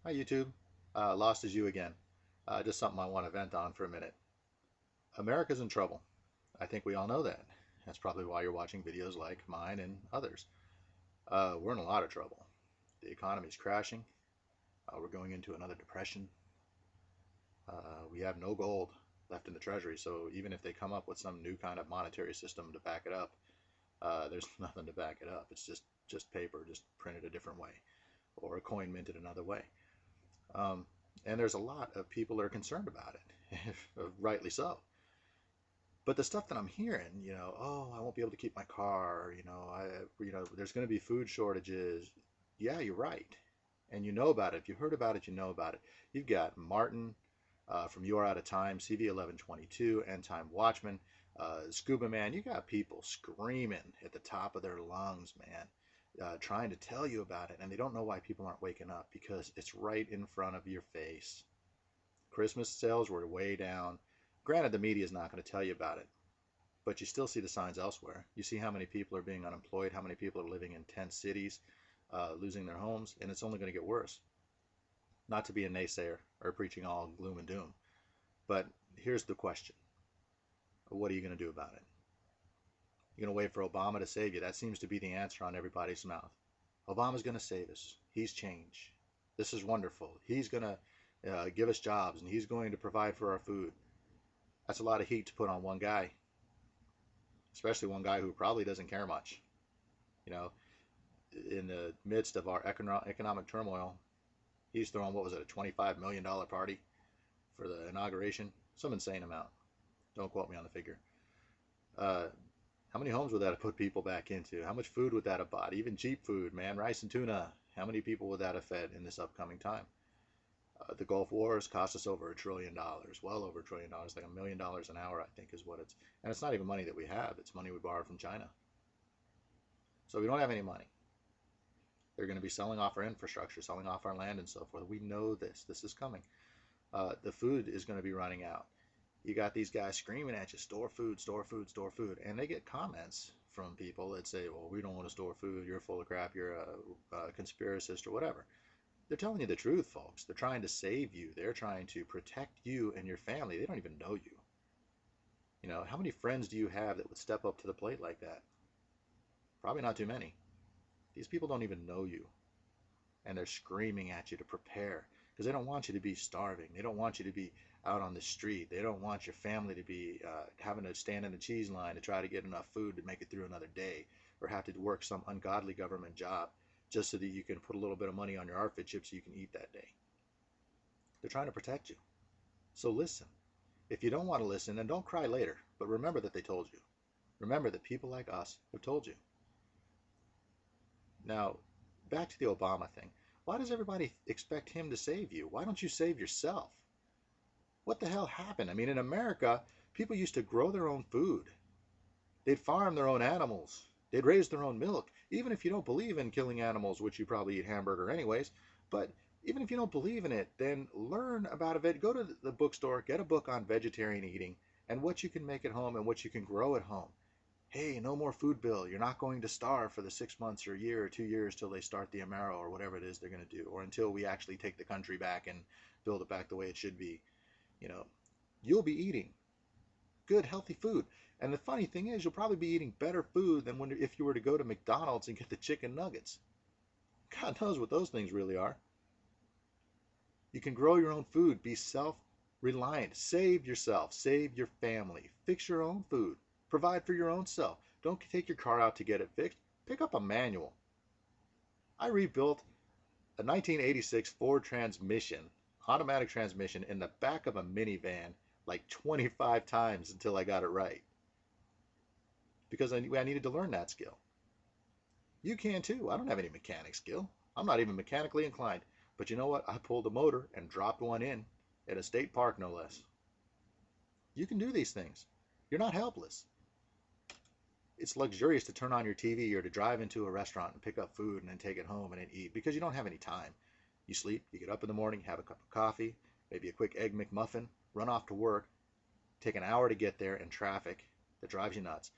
Hi, YouTube. Lost as you again. Just something I want to vent on for a minute. America's in trouble. I think we all know that. That's probably why you're watching videos like mine and others. We're in a lot of trouble. The economy's crashing. We're going into another depression. We have no gold left in the treasury, so even if they come up with some new kind of monetary system to back it up, there's nothing to back it up. It's just paper, just printed a different way, or a coin minted another way. Um, and there's a lot of people that are concerned about it, rightly so. But the stuff that I'm hearing, oh, I won't be able to keep my car, there's going to be food shortages. Yeah, you're right, and you know about it. If you heard about it, you know about it. You've got Martin from You Are Out of Time, CV 1122, End Time Watchman, Scuba Man. You got people screaming at the top of their lungs, man, trying to tell you about it, and they don't know why people aren't waking up because it's right in front of your face. Christmas sales were way down. Granted, the media is not going to tell you about it, but you still see the signs elsewhere. You see how many people are being unemployed, how many people are living in tent cities, losing their homes, and it's only going to get worse. Not to be a naysayer or preaching all gloom and doom, but here's the question. What are you going to do about it? You're going to wait for Obama to save you. That seems to be the answer on everybody's mouth. Obama's going to save us. He's change. This is wonderful. He's going to give us jobs and he's going to provide for our food. That's a lot of heat to put on one guy, especially one guy who probably doesn't care much. You know, in the midst of our economic turmoil, he's throwing, what was it, a $25 million party for the inauguration? Some insane amount. Don't quote me on the figure. Uh, how many homes would that have put people back into? How much food would that have bought? Even cheap food, man, rice and tuna. How many people would that have fed in this upcoming time? The Gulf Wars cost us over $1 trillion, well over $1 trillion, like $1 million an hour, I think is what it's. And it's not even money that we have, it's money we borrowed from China. So we don't have any money. They're going to be selling off our infrastructure, selling off our land and so forth. We know this. This is coming. The food is going to be running out. You got these guys screaming at you, store food, store food, store food. And they get comments from people that say, well, we don't want to store food. You're full of crap. You're a conspiracist or whatever. They're telling you the truth, folks. They're trying to save you. They're trying to protect you and your family. They don't even know you. How many friends do you have that would step up to the plate like that? Probably not too many. These people don't even know you. And they're screaming at you to prepare because they don't want you to be starving. They don't want you to be out on the street. They don't want your family to be having to stand in the cheese line to try to get enough food to make it through another day or have to work some ungodly government job just so that you can put a little bit of money on your outfit chip so you can eat that day. They're trying to protect you. So listen. If you don't want to listen, then don't cry later. But remember that they told you. Remember that people like us have told you. Now, back to the Obama thing. Why does everybody expect him to save you? Why don't you save yourself? What the hell happened? I mean, in America, people used to grow their own food. They'd farm their own animals. They'd raise their own milk. Even if you don't believe in killing animals, which you probably eat hamburger anyways, but even if you don't believe in it, then learn about it. Go to the bookstore, get a book on vegetarian eating and what you can make at home and what you can grow at home. Hey, no more food bill. You're not going to starve for the 6 months or a year or 2 years till they start the Amaro or whatever it is they're going to do, or until we actually take the country back and build it back the way it should be. You know, you'll be eating good, healthy food. And the funny thing is, you'll probably be eating better food than if you were to go to McDonald's and get the chicken nuggets. God knows what those things really are. You can grow your own food, be self-reliant, save yourself, save your family, fix your own food, provide for your own self. Don't take your car out to get it fixed. Pick up a manual. I rebuilt a 1986 Ford transmission, automatic transmission, in the back of a minivan like 25 times until I got it right because I needed to learn that skill. You can too. I don't have any mechanic skill. I'm not even mechanically inclined. But you know what? I pulled a motor and dropped one in at a state park, no less. You can do these things. You're not helpless. It's luxurious to turn on your TV or to drive into a restaurant and pick up food and then take it home and then eat because you don't have any time. You sleep, you get up in the morning, have a cup of coffee, maybe a quick egg McMuffin, run off to work, take an hour to get there in traffic that drives you nuts,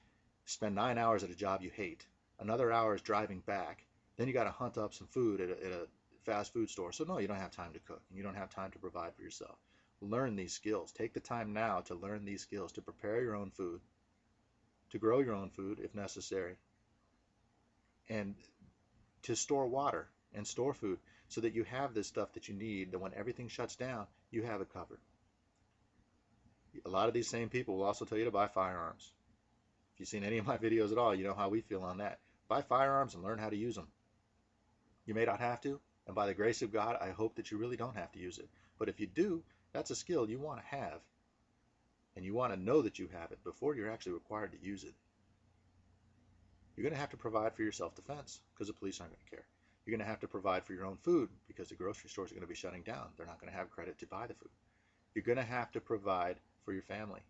spend 9 hours at a job you hate, another hour is driving back, then you got to hunt up some food at a fast food store. So no, you don't have time to cook and you don't have time to provide for yourself. Learn these skills. Take the time now to learn these skills, to prepare your own food, to grow your own food if necessary, and to store water and store food so that you have this stuff that you need, that when everything shuts down, you have it covered. A lot of these same people will also tell you to buy firearms. If you've seen any of my videos at all, you know how we feel on that. Buy firearms and learn how to use them. You may not have to, and by the grace of God, I hope that you really don't have to use it. But if you do, that's a skill you want to have, and you want to know that you have it before you're actually required to use it. You're going to have to provide for your self-defense because the police aren't going to care. You're going to have to provide for your own food because the grocery stores are going to be shutting down. They're not going to have credit to buy the food. You're going to have to provide for your family.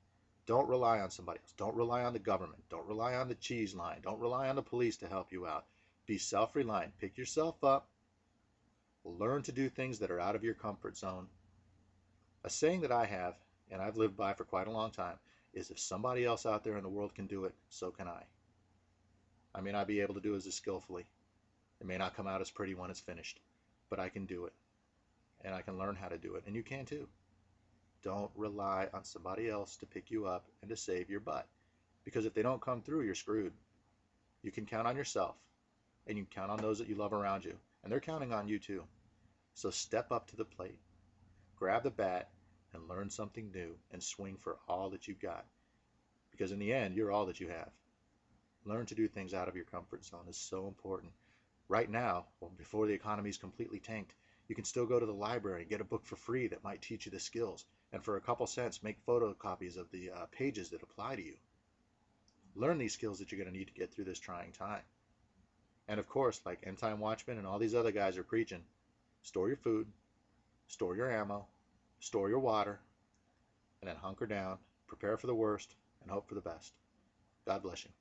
Don't rely on somebody else. Don't rely on the government. Don't rely on the cheese line. Don't rely on the police to help you out. Be self-reliant. Pick yourself up. Learn to do things that are out of your comfort zone. A saying that I have, and I've lived by for quite a long time, is if somebody else out there in the world can do it, so can I. I may not be able to do it as skillfully. It may not come out as pretty when it's finished, but I can do it. And I can learn how to do it, and you can too. Don't rely on somebody else to pick you up and to save your butt. Because if they don't come through, you're screwed. You can count on yourself, and you can count on those that you love around you, and they're counting on you too. So step up to the plate, grab the bat, and learn something new, and swing for all that you've got. Because in the end, you're all that you have. Learn to do things out of your comfort zone is so important. Right now, well, before the economy's completely tanked, you can still go to the library and get a book for free that might teach you the skills. And for a couple cents, make photocopies of the pages that apply to you. Learn these skills that you're going to need to get through this trying time. And of course, like End Time Watchmen and all these other guys are preaching, store your food, store your ammo, store your water, and then hunker down, prepare for the worst, and hope for the best. God bless you.